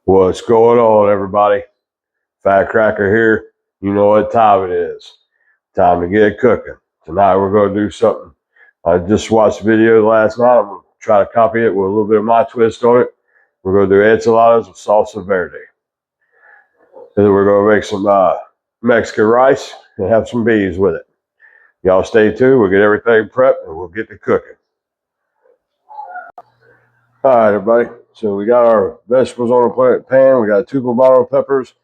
What's going on, everybody? Fat Cracker here. You know what time it is. Time to get cooking. Tonight we're going to do something. I just watched the video last night. I'm going to try to copy it with a little bit of my twist on it. We're going to do enchiladas with salsa verde. And then we're going to make some Mexican rice and have some beans with it. Y'all stay tuned. We'll get everything prepped and we'll get to cooking. All right, everybody. So we got our vegetables on the pan. We got 2 poblano peppers.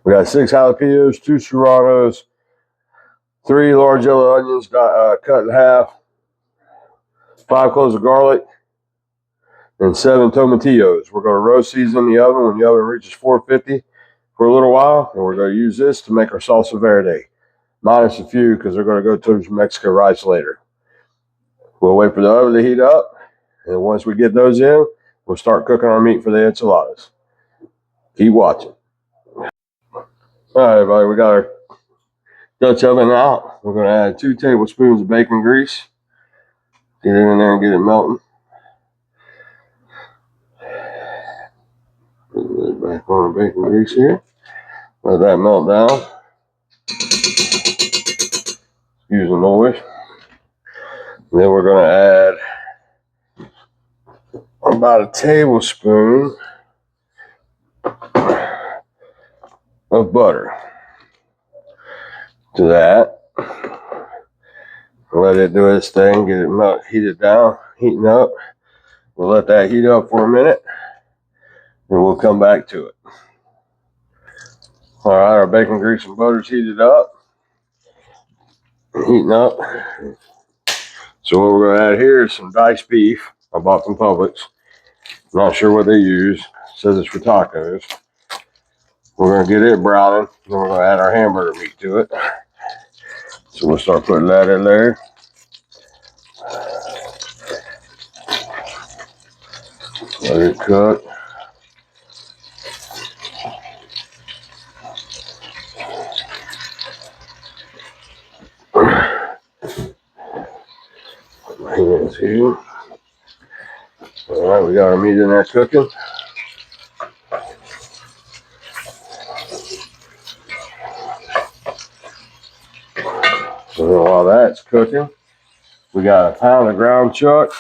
We got 6 jalapenos, 2 serranos, 3 large yellow onions cut in half, 5 cloves of garlic, and 7 tomatillos. We're going to roast these in the oven when the oven reaches 450 for a little while, and we're going to use this to make our salsa verde, minus a few because they're going to go towards Mexican rice later. We'll wait for the oven to heat up, and once we get those in, we'll start cooking our meat for the enchiladas. Keep watching. All right, everybody, we got our Dutch oven out. We're going to add 2 tablespoons of bacon grease. Get it in there and get it melting. Put it back on the bacon grease here. Let that melt down. Use the noise. And then we're going to add about a tablespoon of butter to that. Let it do its thing, get it heated down, heating up. We'll let that heat up for a minute, and we'll come back to it. All right, our bacon grease and butter's heated up, heating up. So what we're going to add here is some diced beef. I bought from Publix. Not sure what they use. It says it's for tacos. We're going to get it browning. Then we're going to add our hamburger meat to it. So we'll start putting that in there. Let it cook. Put my hands here. All right, we got our meat in there cooking. So then while that's cooking, we got a pound of ground chuck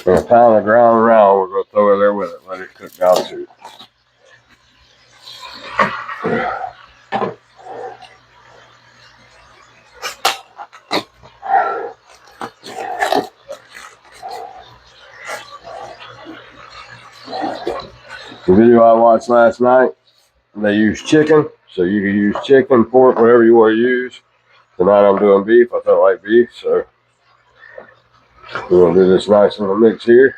and a pound of ground round. We're going to throw it there with it. Let it cook down too. The video I watched last night, they used chicken. So you can use chicken, pork, whatever you want to use. Tonight I'm doing beef. I felt like beef, so we're going to do this nice little mix here.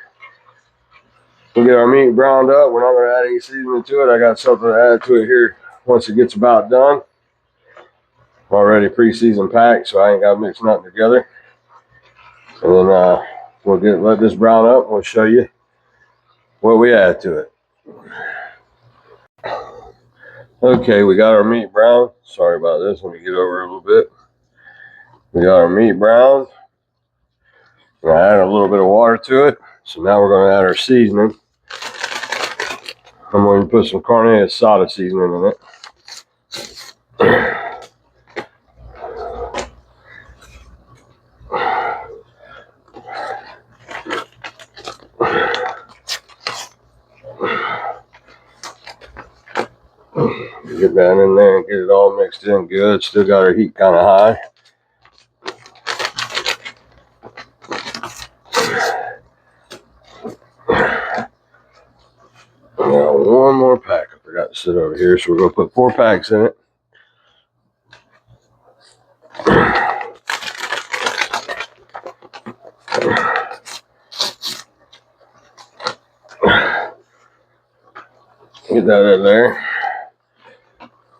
We'll get our meat browned up. We're not going to add any seasoning to it. I got something to add to it here once it gets about done. Already pre-seasoned packed, so I ain't got to mix nothing together. And then we'll let this brown up. We'll show you what we add to it. Okay, we got our meat brown. Sorry about this. Let me get over a little bit. We got our meat brown. We're going to add a little bit of water to it. So now we're going to add our seasoning. I'm going to put some carne asada seasoning in it. Get that in there and get it all mixed in good. Still got our heat kind of high. Now one more pack. I forgot to sit over here, so we're going to put 4 packs in it. Get that in there.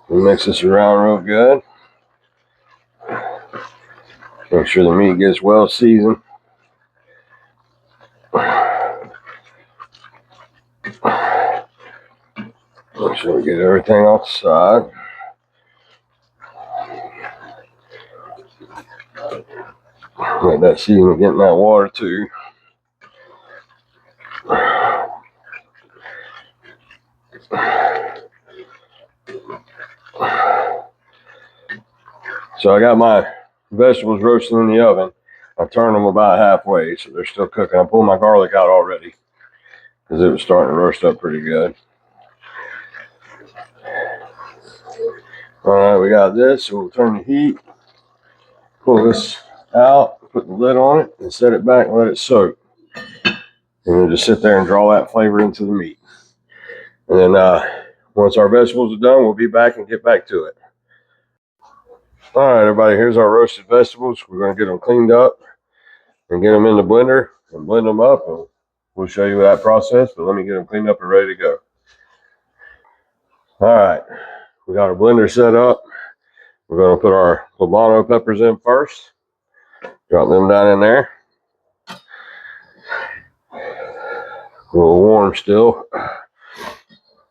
We mix this around real good. Make sure the meat gets well seasoned. Make sure we get everything off the side. Let that seasoning get in that water too. So I got my vegetables roasting in the oven. I turned them about halfway, so they're still cooking. I pulled my garlic out already because it was starting to roast up pretty good. All right, we got this, so we'll turn the heat, pull this out, put the lid on it, and set it back and let it soak. And we'll just sit there and draw that flavor into the meat. And then once our vegetables are done, we'll be back and get back to it. All right, everybody, here's our roasted vegetables. We're going to get them cleaned up and get them in the blender and blend them up. And we'll show you that process, but let me get them cleaned up and ready to go. All right, we got our blender set up. We're going to put our poblano peppers in first. Drop them down in there. A little warm still.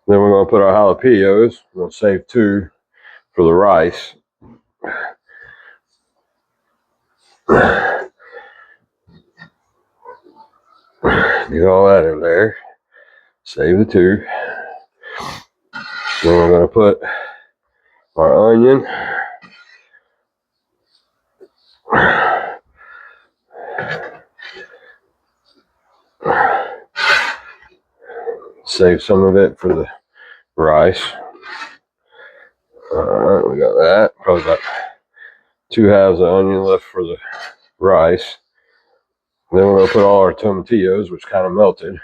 Then we're going to put our jalapenos. We'll save 2 for the rice. Get all that in there. Save the 2. Then we're going to put our onion. Save some of it for the rice. All right, we got that. Probably about 2 halves of onion left for the rice. Then we're going to put all our tomatillos, which kind of melted.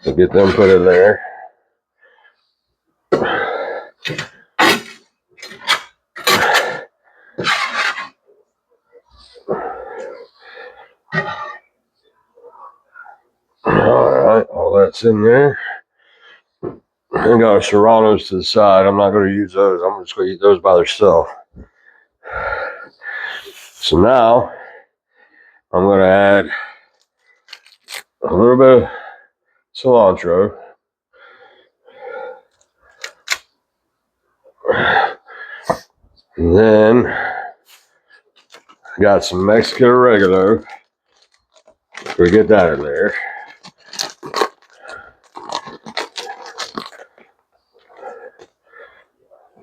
So get them put in there. All right, all that's in there. I got our serranos to the side. I'm not going to use those. I'm just going to eat those by themselves. So now I'm going to add a little bit of cilantro. And then I got some Mexican oregano. We get that in there.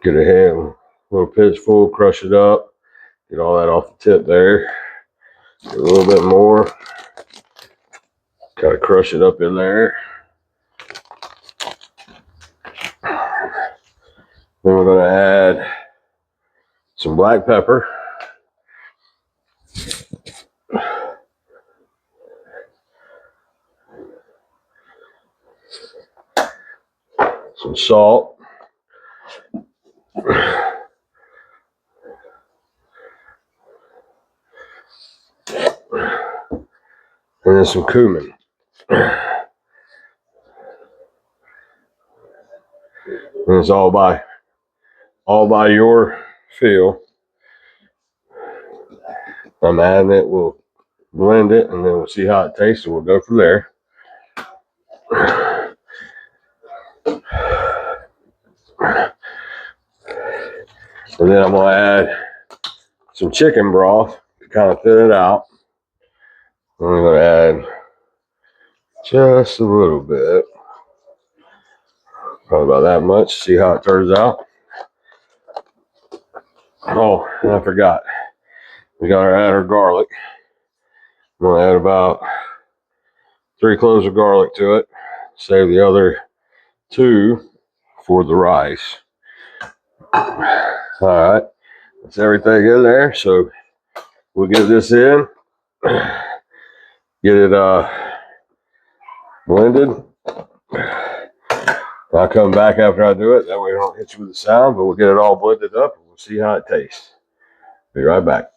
Get a hand, a little pitch full, crush it up. Get all that off the tip there. Get a little bit more. Kind of crush it up in there. Then we're going to add some black pepper. Some salt. And then some cumin. And it's all by your feel. I'm adding it. We'll blend it, and then we'll see how it tastes, and we'll go from there. And then I'm going to add some chicken broth to kind of thin it out. I'm going to add just a little bit. Probably about that much. See how it turns out. Oh, and I forgot. We got to add our garlic. I'm going to add about 3 cloves of garlic to it. Save the other 2 for the rice. All right. That's everything in there. So we'll get this in. Get it blended. I'll come back after I do it. That way I don't hit you with the sound, but we'll get it all blended up and we'll see how it tastes. Be right back.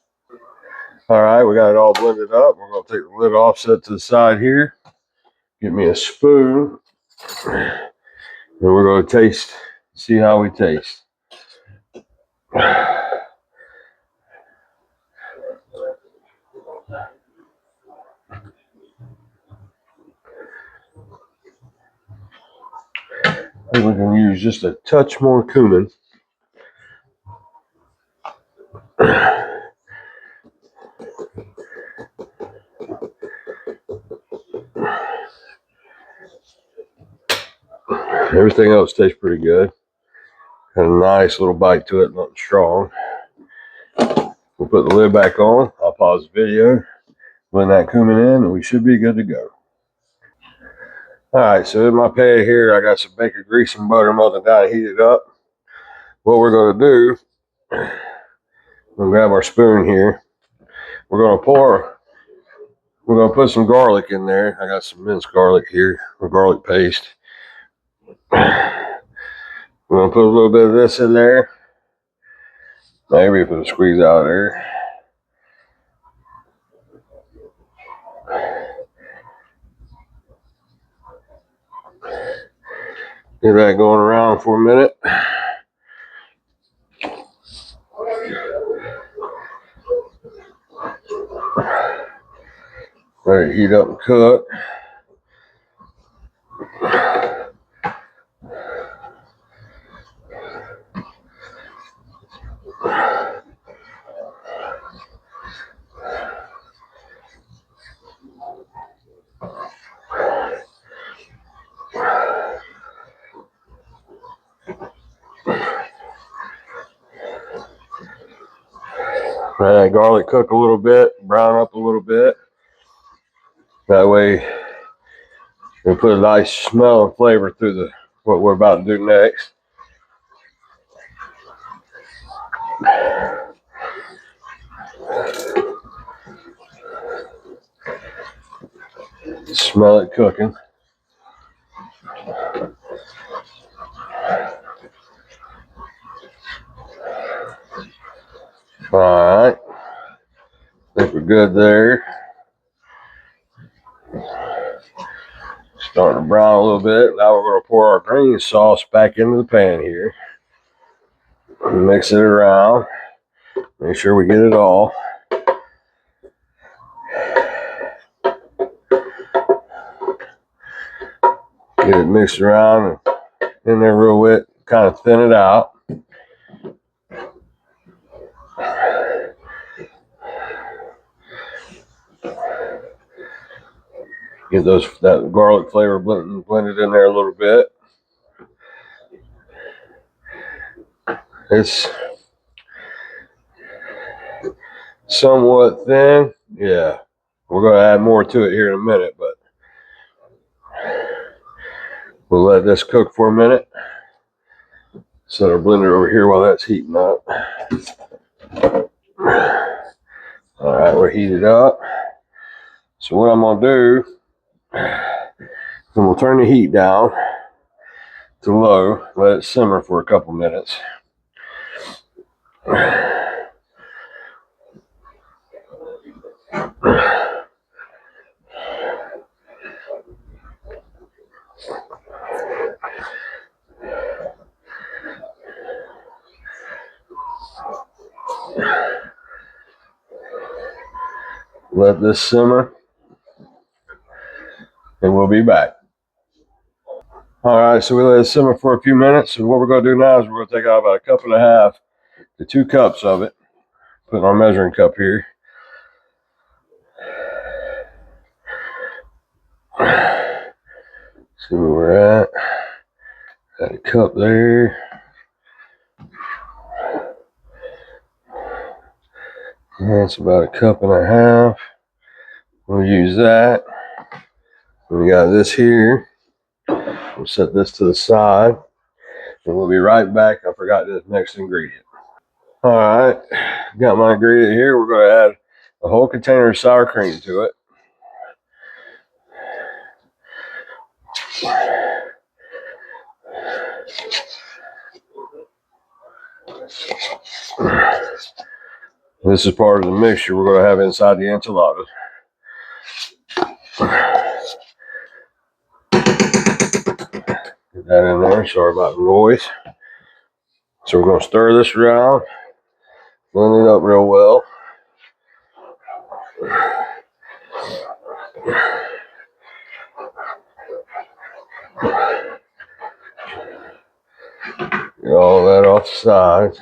All right, we got it all blended up. We're going to take the lid off, set to the side here. Get me a spoon. And we're going to taste, see how we taste. I think we can use just a touch more cumin. Everything else tastes pretty good. Got a nice little bite to it, nothing strong. We'll put the lid back on. I'll pause the video, blend that cumin in, and we should be good to go. Alright, so in my pan here, I got some bacon grease and buttermilk got it heated up. What we're going to do, we'll grab our spoon here. We're going to put some garlic in there. I got some minced garlic here, or garlic paste. We're going to put a little bit of this in there. Maybe put a squeeze out of there. Get that going around for a minute. Let it heat up and cook. Let that garlic cook a little bit, brown up a little bit. That way, we put a nice smell and flavor through what we're about to do next. Smell it cooking. Alright. I think we're good there. Starting to brown a little bit. Now we're going to pour our green sauce back into the pan here. Mix it around. Make sure we get it all. Get it mixed around and in there real wet. Kind of thin it out. Get that garlic flavor blended in there a little bit. It's somewhat thin. Yeah. We're going to add more to it here in a minute, but we'll let this cook for a minute. Set our blender over here while that's heating up. Alright, we're heated up. So what I'm going to do, then we'll turn the heat down to low, let it simmer for a couple minutes. Let this simmer, and we'll be back. Alright, so we let it simmer for a few minutes, and what we're going to do now is we're going to take out about 1.5 cups to 2 cups of it. Put in our measuring cup here. See where we're at. Got a cup there. That's about 1.5 cups. We'll use that. We got this here. We'll set this to the side. And we'll be right back. I forgot this next ingredient. Alright, got my ingredient here. We're going to add a whole container of sour cream to it. This is part of the mixture we're going to have inside the enchiladas. Get that in there. Sorry about the noise. So we're going to stir this around, blend it up real well. Get all that off the sides.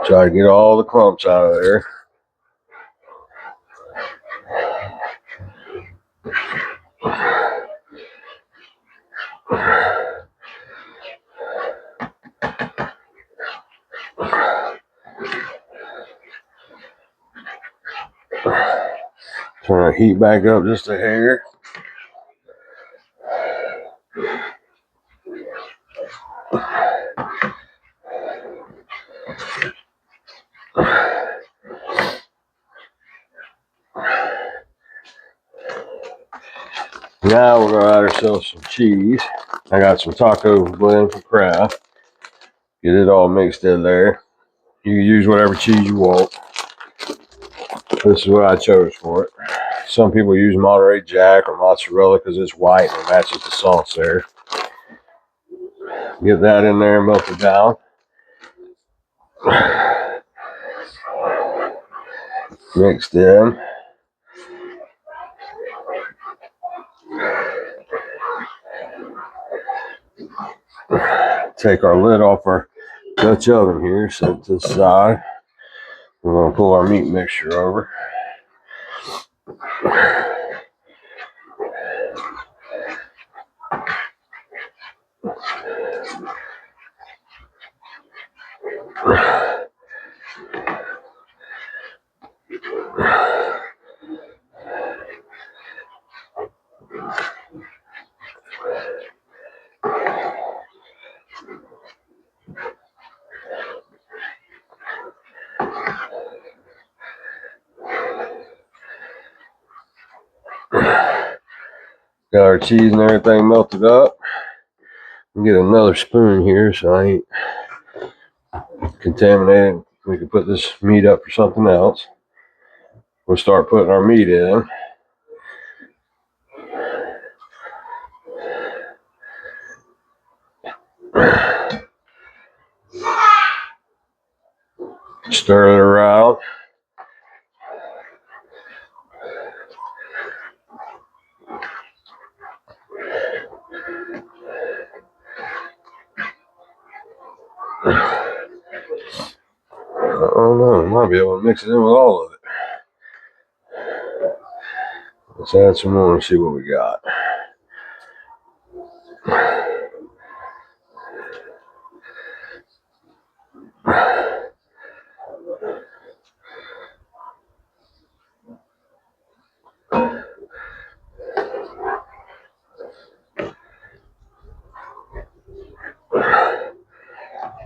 Try to get all the clumps out of there. Turn the heat back up just a hair. Now we're going to add ourselves some cheese. I got some taco blend from Kraft. Get it all mixed in there. You can use whatever cheese you want. This is what I chose for it. Some people use Monterey Jack or mozzarella because it's white and it matches the sauce there. Get that in there and melt it down. Mixed in. Take our lid off our Dutch oven here, set it to the side. We're going to pull our meat mixture over. Got our cheese and everything melted up. We'll get another spoon here so I ain't contaminated. We can put this meat up for something else. We'll start putting our meat in. Stir it around. I don't know, I might be able to mix it in with all of it. Let's add some more and see what we got.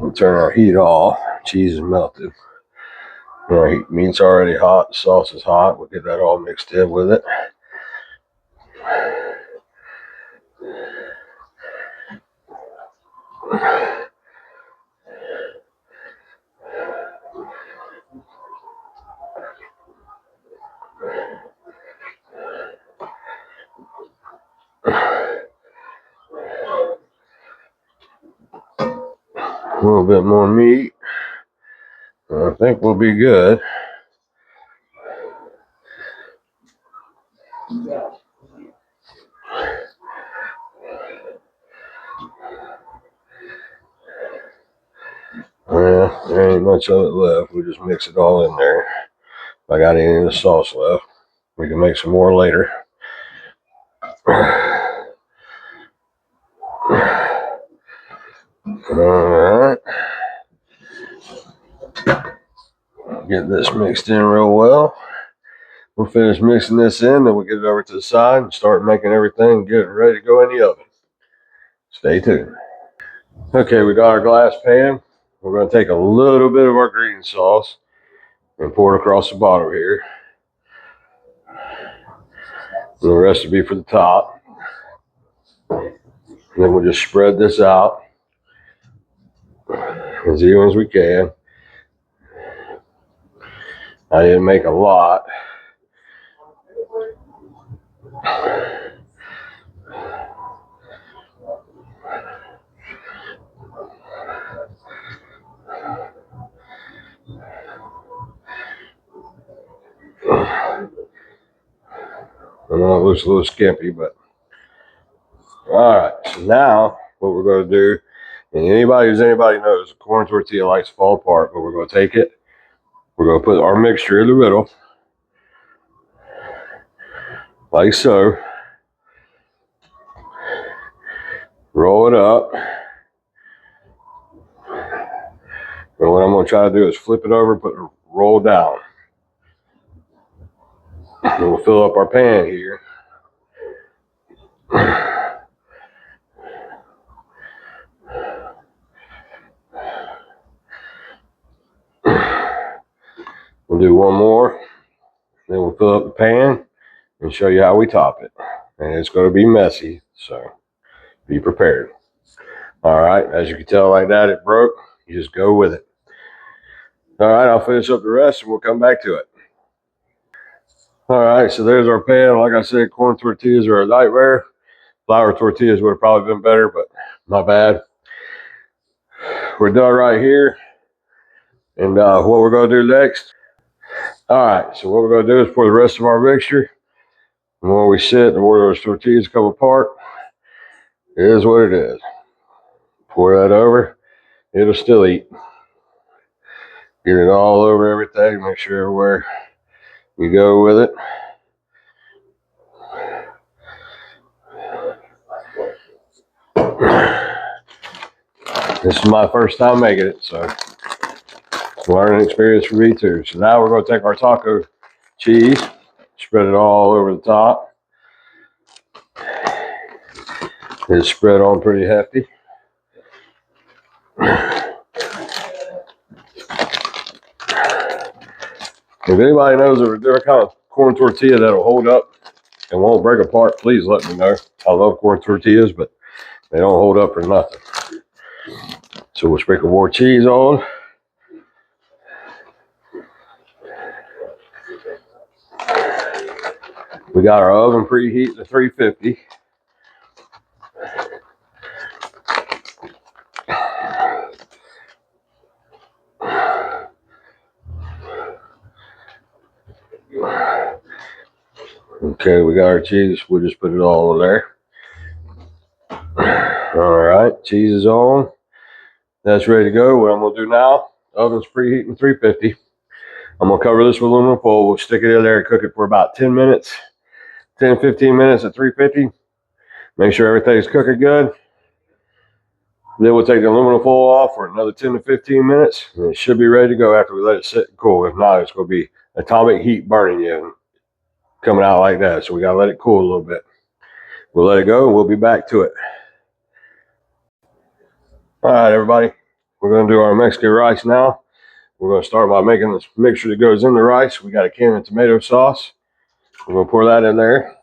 We'll turn our heat off. Cheese is melted. Our meat's already hot. The sauce is hot. We'll get that all mixed in with it. A little bit more meat. I think we'll be good. Yeah, there ain't much of it left. We'll just mix it all in there. If I got any of the sauce left, we can make some more later. Alright. Get this mixed in real well. We'll finish mixing this in, then we'll get it over to the side and start making everything, get it ready to go in the oven. Stay tuned. Okay, we got our glass pan. We're going to take a little bit of our green sauce and pour it across the bottom here. And the rest will be for the top. And then we'll just spread this out as even as we can. I didn't make a lot. I know it looks a little skimpy, but all right. So now what we're going to do And anybody knows, a corn tortilla likes to fall apart, but we're going to take it. We're going to put our mixture in the middle, like so. Roll it up. And what I'm going to try to do is flip it over, put it roll down. And we'll fill up our pan here. We'll do one more. Then we'll fill up the pan and show you how we top it. And it's going to be messy, so be prepared. All right, as you can tell like that, it broke. You just go with it. All right, I'll finish up the rest and we'll come back to it. All right, so there's our pan. Like I said, corn tortillas are a nightmare. Flour tortillas would have probably been better, but not bad. We're done right here. And what we're going to do next. All right, so what we're going to do is pour the rest of our mixture. And when we sit and where those tortillas come apart, it is what it is. Pour that over. It'll still eat. Get it all over everything. Make sure everywhere you go with it. This is my first time making it, so learning experience for me too. So now we're going to take our taco cheese, spread it all over the top. It's spread on pretty hefty. If anybody knows of a different kind of corn tortilla that'll hold up and won't break apart, please let me know. I love corn tortillas, but they don't hold up for nothing. So we'll sprinkle more cheese on. We got our oven preheating to 350. Okay, we got our cheese. We'll just put it all in there. All right, cheese is on. That's ready to go. What I'm going to do now, oven's preheating 350. I'm going to cover this with aluminum foil. We'll stick it in there and cook it for about 10 minutes, 10, 15 minutes at 350. Make sure everything's cooking good. Then we'll take the aluminum foil off for another 10 to 15 minutes. And it should be ready to go after we let it sit and cool. If not, it's going to be atomic heat burning you, coming out like that. So we got to let it cool a little bit. We'll let it go and we'll be back to it. All right, everybody. We're going to do our Mexican rice now. We're going to start by making this mixture that goes in the rice. We got a can of tomato sauce. We're going to pour that in there.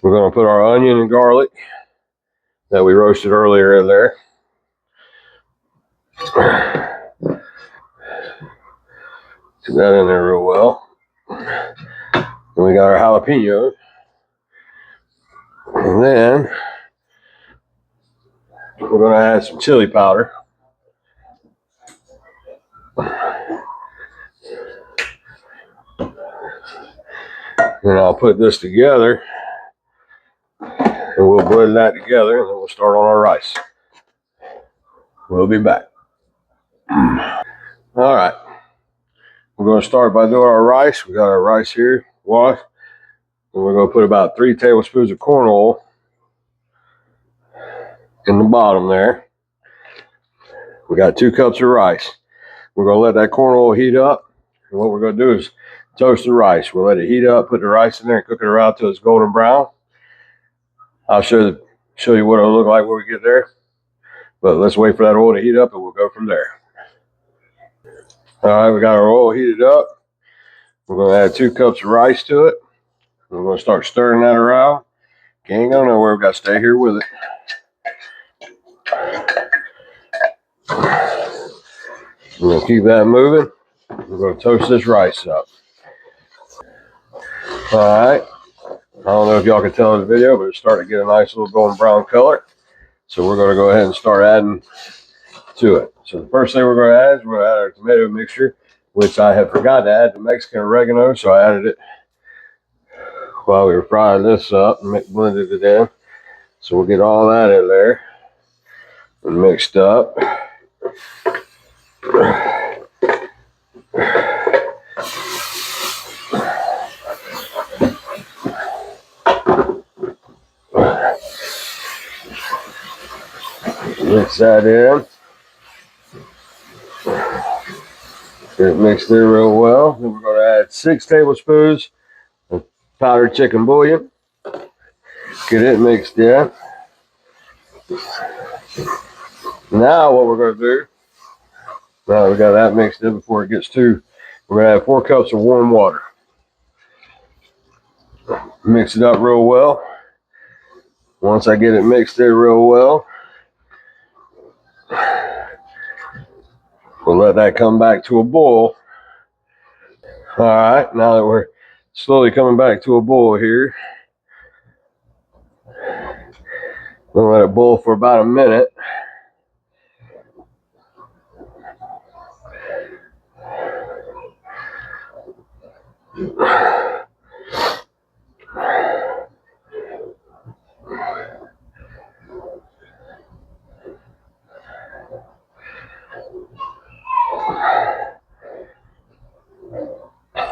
We're going to put our onion and garlic that we roasted earlier in there. Put that in there real well. And we got our jalapeno. And then we're going to add some chili powder. And I'll put this together. And we'll blend that together. And then we'll start on our rice. We'll be back. All right. We're going to start by doing our rice. We got our rice here washed. And we're going to put about 3 tablespoons of corn oil in the bottom there. We got 2 cups of rice. We're going to let that corn oil heat up. And what we're going to do is toast the rice. We'll let it heat up, put the rice in there, and cook it around till it's golden brown. I'll show you what it'll look like when we get there. But let's wait for that oil to heat up and we'll go from there. All right, we got our oil heated up. We're going to add 2 cups of rice to it. We're going to start stirring that around. Can't go nowhere. We've got to stay here with it. We're going to keep that moving. We're going to toast this rice up. All right. I don't know if y'all can tell in the video, but it's starting to get a nice little golden brown color. So we're going to go ahead and start adding to it. So the first thing we're going to add is we're going to add our tomato mixture, which I had forgot to add the Mexican oregano, so I added it while we were frying this up and blended it in. So we'll get all that in there and mixed up. Mix that in. Get it mixed in real well. Then we're going to add 6 tablespoons of powdered chicken bouillon. Get it mixed in. Now what we're going to do, now that we got that mixed in before it gets too, we're going to add 4 cups of warm water. Mix it up real well. Once I get it mixed in real well, we'll let that come back to a boil. All right, now that we're slowly coming back to a boil here, we'll let it boil for about a minute.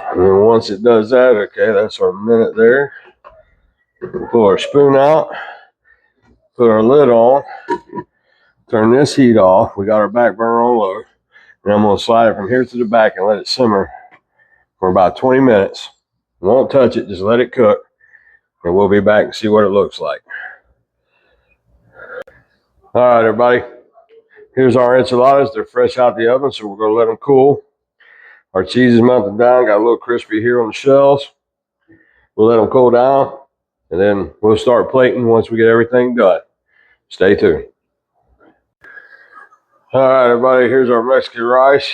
And then once it does that, okay, that's our minute there. Pull our spoon out, put our lid on, turn this heat off. We got our back burner on low. And I'm going to slide it from here to the back and let it simmer for about 20 minutes. Won't touch it, just let it cook. And we'll be back and see what it looks like. All right, everybody. Here's our enchiladas. They're fresh out the oven, so we're going to let them cool. Our cheese is melted down. Got a little crispy here on the shells. We'll let them cool down, and then we'll start plating once we get everything done. Stay tuned. All right, everybody. Here's our Mexican rice.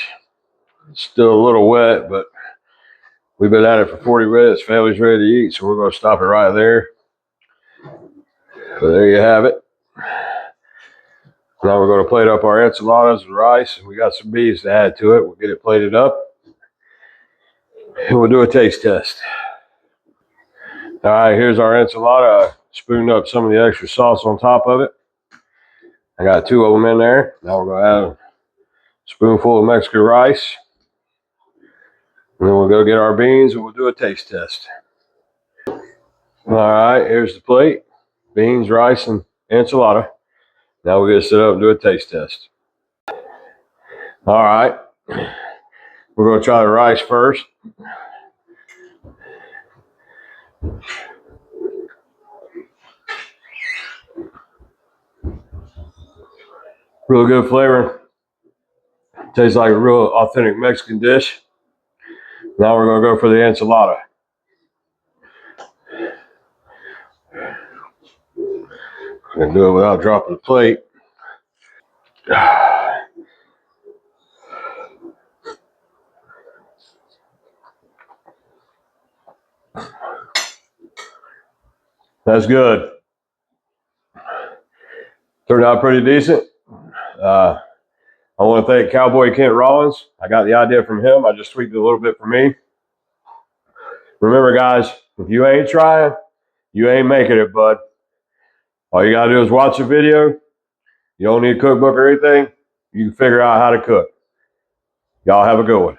It's still a little wet, but we've been at it for 40 minutes. Family's ready to eat, so we're going to stop it right there. So there you have it. Now we're going to plate up our enchiladas and rice. We got some beans to add to it. We'll get it plated up, and we'll do a taste test. All right, here's our enchilada. I spooned up some of the extra sauce on top of it. I got 2 of them in there. Now we're going to add a spoonful of Mexican rice. And then we'll go get our beans and we'll do a taste test. All right, here's the plate. Beans, rice, and enchilada. Now we're going to sit up and do a taste test. All right. We're going to try the rice first. Real good flavor. Tastes like a real authentic Mexican dish. Now we're going to go for the enchilada. I'm going to do it without dropping the plate. That's good. Turned out pretty decent. I want to thank Cowboy Kent Rollins. I got the idea from him. I just tweaked it a little bit for me. Remember, guys, if you ain't trying, you ain't making it, bud. All you got to do is watch the video. You don't need a cookbook or anything. You can figure out how to cook. Y'all have a good one.